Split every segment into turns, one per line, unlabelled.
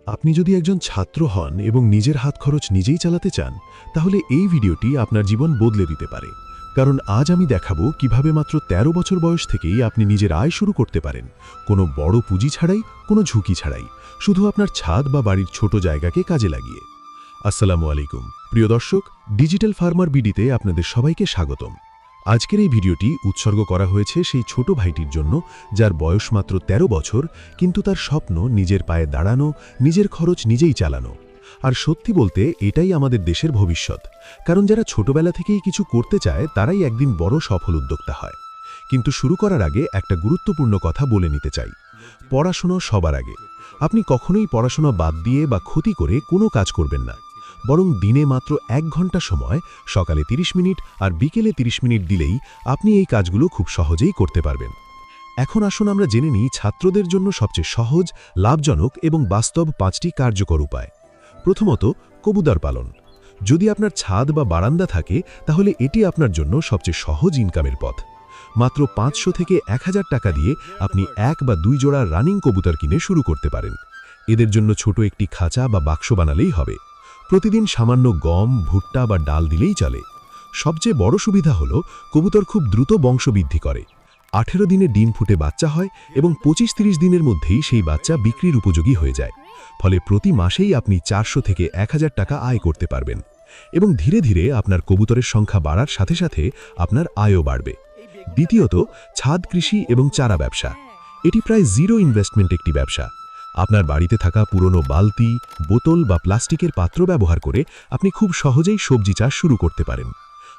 আপনি যদি একজন ছাত্র হন এবং নিজের হাত খরচ নিজেই চালাতে চান, তাহলে এই ভিডিওটি আপনার জীবন বদলে দিতে পারে। কারণ আজ আমি দেখাবো কিভাবে মাত্র ১৩ বছর বয়স থেকেই আপনি নিজের আয় শুরু করতে পারেন, কোনো বড় পুঁজি ছাড়াই, কোনো ঝুঁকি ছাড়াই, শুধু আপনার ছাদ বা বাড়ির ছোট জায়গাকে কাজে লাগিয়ে। আসসালামু আলাইকুম প্রিয় দর্শক, ডিজিটাল ফার্মার বিডিতে আপনাদের সবাইকে স্বাগতম। আজকের এই ভিডিওটি উৎসর্গ করা হয়েছে সেই ছোট ভাইটির জন্য যার বয়স মাত্র ১৩ বছর, কিন্তু তার স্বপ্ন নিজের পায়ে দাঁড়ানো, নিজের খরচ নিজেই চালানো। আর সত্যি বলতে এটাই আমাদের দেশের ভবিষ্যৎ, কারণ যারা ছোটবেলা থেকেই কিছু করতে চায় তারাই একদিন বড় সফল উদ্যোক্তা হয়। কিন্তু শুরু করার আগে একটা গুরুত্বপূর্ণ কথা বলে নিতে চাই। পড়াশোনা সবার আগে। আপনি কখনোই পড়াশোনা বাদ দিয়ে বা ক্ষতি করে কোনো কাজ করবেন না, বরং দিনে মাত্র ১ ঘন্টা সময়, সকালে ৩০ মিনিট আর বিকেলে ৩০ মিনিট দিলেই আপনি এই কাজগুলো খুব সহজেই করতে পারবেন। এখন আসুন আমরা জেনে নিই ছাত্রদের জন্য সবচেয়ে সহজ, লাভজনক এবং বাস্তব ৫টি কার্যকর উপায়। প্রথমত, কবুতর পালন। যদি আপনার ছাদ বা বারান্দা থাকে, তাহলে এটি আপনার জন্য সবচেয়ে সহজ ইনকামের পথ। মাত্র ৫০০ থেকে ১০০০ টাকা দিয়ে আপনি ১ বা ২ জোড়া রানিং কবুতর কিনে শুরু করতে পারেন। এদের জন্য ছোট একটি খাঁচা বা বাক্স বানালেই হবে। প্রতিদিন সামান্য গম, ভুট্টা বা ডাল দিলেই চলে। সবচেয়ে বড় সুবিধা হলো কবুতর খুব দ্রুত বংশবৃদ্ধি করে। ১৮ দিনে ডিম ফুটে বাচ্চা হয় এবং ২৫-৩০ দিনের মধ্যেই সেই বাচ্চা বিক্রির উপযোগী হয়ে যায়। ফলে প্রতি মাসেই আপনি ৪০০ থেকে ১০০০ টাকা আয় করতে পারবেন। এবং ধীরে ধীরে আপনার কবুতরের সংখ্যা বাড়ার সাথে সাথে আপনার আয়ও বাড়বে। দ্বিতীয়ত, ছাদ কৃষি এবং চারা ব্যবসা। এটি প্রায় জিরো ইনভেস্টমেন্ট একটি ব্যবসা। আপনার বাড়িতে থাকা পুরনো বালতি, বোতল বা প্লাস্টিকের পাত্র ব্যবহার করে আপনি খুব সহজেই সবজি চাষ শুরু করতে পারেন।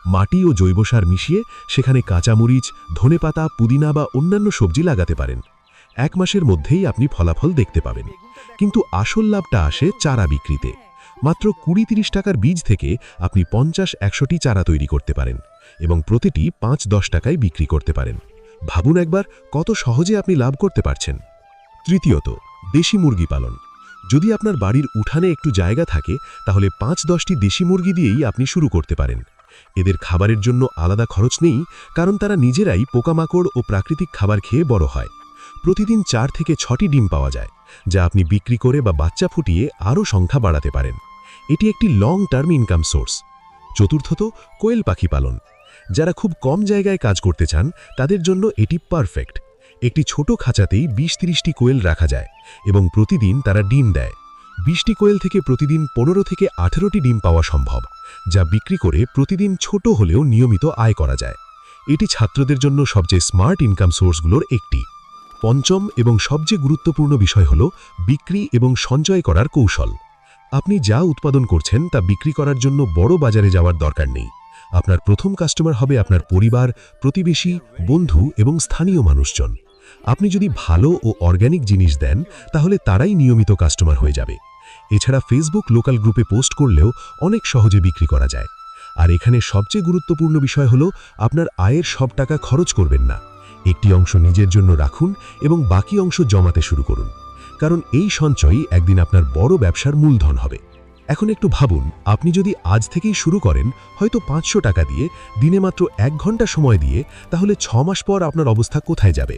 মাটি ও জৈব সার মিশিয়ে সেখানে কাঁচামরিচ, ধনেপাতা, পুদিনা বা অন্যান্য সবজি লাগাতে পারেন। ১ মাসের মধ্যেই আপনি ফলাফল দেখতে পাবেন। কিন্তু আসল লাভটা আসে চারা বিক্রিতে। মাত্র ২০-৩০ টাকার বীজ থেকে আপনি ৫০-১০০টি চারা তৈরি করতে পারেন এবং প্রতিটি ৫-১০ টাকায় বিক্রি করতে পারেন। ভাবুন একবার কত সহজে আপনি লাভ করতে পারছেন। তৃতীয়ত, দেশি মুরগি পালন। যদি আপনার বাড়ির উঠানে একটু জায়গা থাকে, তাহলে ৫-১০টি দেশি মুরগি দিয়েই আপনি শুরু করতে পারেন। এদের খাবারের জন্য আলাদা খরচ নেই, কারণ তারা নিজেরাই পোকামাকড় ও প্রাকৃতিক খাবার খেয়ে বড় হয়। প্রতিদিন ৪ থেকে ৬টি ডিম পাওয়া যায়, যা আপনি বিক্রি করে বা বাচ্চা ফুটিয়ে আরও সংখ্যা বাড়াতে পারেন। এটি একটি লং টার্ম ইনকাম সোর্স। চতুর্থত, কোয়েল পাখি পালন। যারা খুব কম জায়গায় কাজ করতে চান, তাদের জন্য এটি পারফেক্ট। একটি ছোট খাঁচাতেই ২০-৩০টি কোয়েল রাখা যায় এবং প্রতিদিন তারা ডিম দেয়। ২০টি কোয়েল থেকে প্রতিদিন ১৫ থেকে ১৮টি ডিম পাওয়া সম্ভব, যা বিক্রি করে প্রতিদিন ছোট হলেও নিয়মিত আয় করা যায়। এটি ছাত্রদের জন্য সবচেয়ে স্মার্ট ইনকাম সোর্সগুলোর একটি। পঞ্চম এবং সবচেয়ে গুরুত্বপূর্ণ বিষয় হল বিক্রি এবং সঞ্চয় করার কৌশল। আপনি যা উৎপাদন করছেন তা বিক্রি করার জন্য বড় বাজারে যাওয়ার দরকার নেই। আপনার প্রথম কাস্টমার হবে আপনার পরিবার, প্রতিবেশী, বন্ধু এবং স্থানীয় মানুষজন। আপনি যদি ভালো ও অর্গ্যানিক জিনিস দেন, তাহলে তারাই নিয়মিত কাস্টমার হয়ে যাবে। এছাড়া ফেসবুক লোকাল গ্রুপে পোস্ট করলেও অনেক সহজে বিক্রি করা যায়। আর এখানে সবচেয়ে গুরুত্বপূর্ণ বিষয় হলো আপনার আয়ের সব টাকা খরচ করবেন না। একটি অংশ নিজের জন্য রাখুন এবং বাকি অংশ জমাতে শুরু করুন, কারণ এই সঞ্চয়ই একদিন আপনার বড় ব্যবসার মূলধন হবে। এখন একটু ভাবুন, আপনি যদি আজ থেকেই শুরু করেন, হয়তো ৫০০ টাকা দিয়ে, দিনে মাত্র ১ ঘন্টা সময় দিয়ে, তাহলে ৬ মাস পর আপনার অবস্থা কোথায় যাবে?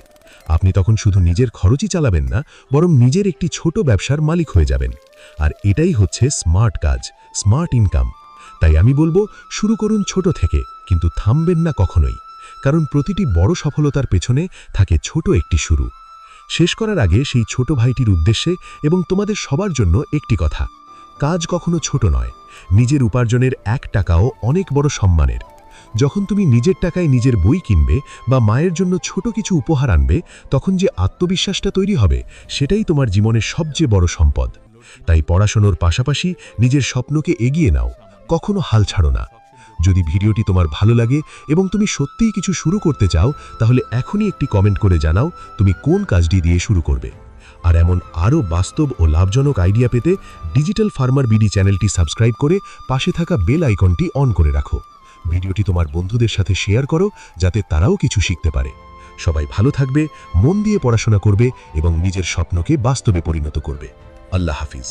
আপনি তখন শুধু নিজের খরচই চালাবেন না, বরং নিজের একটি ছোট ব্যবসার মালিক হয়ে যাবেন। আর এটাই হচ্ছে স্মার্ট কাজ, স্মার্ট ইনকাম। তাই আমি বলবো, শুরু করুন ছোট থেকে, কিন্তু থামবেন না কখনোই, কারণ প্রতিটি বড় সফলতার পেছনে থাকে ছোট একটি শুরু। শেষ করার আগে সেই ছোট ভাইটির উদ্দেশ্যে এবং তোমাদের সবার জন্য একটি কথা: কাজ কখনো ছোট নয়। নিজের উপার্জনের ১ টাকাও অনেক বড় সম্মানের। যখন তুমি নিজের টাকায় নিজের বই কিনবে বা মায়ের জন্য ছোট কিছু উপহার আনবে, তখন যে আত্মবিশ্বাসটা তৈরি হবে, সেটাই তোমার জীবনের সবচেয়ে বড় সম্পদ। তাই পড়াশোনার পাশাপাশি নিজের স্বপ্নকে এগিয়ে নাও, কখনো হাল ছাড়ো না। যদি ভিডিওটি তোমার ভালো লাগে এবং তুমি সত্যিই কিছু শুরু করতে চাও, তাহলে এখনই একটি কমেন্ট করে জানাও তুমি কোন কাজটি দিয়ে শুরু করবে। আর এমন আরও বাস্তব ও লাভজনক আইডিয়া পেতে ডিজিটাল ফার্মার বিডি চ্যানেলটি সাবস্ক্রাইব করে পাশে থাকা বেল আইকনটি অন করে রাখো। ভিডিওটি তোমার বন্ধুদের সাথে শেয়ার করো, যাতে তারাও কিছু শিখতে পারে। সবাই ভালো থাকবে, মন দিয়ে পড়াশোনা করবে এবং নিজের স্বপ্নকে বাস্তবে পরিণত করবে। আল্লাহ হাফিজ।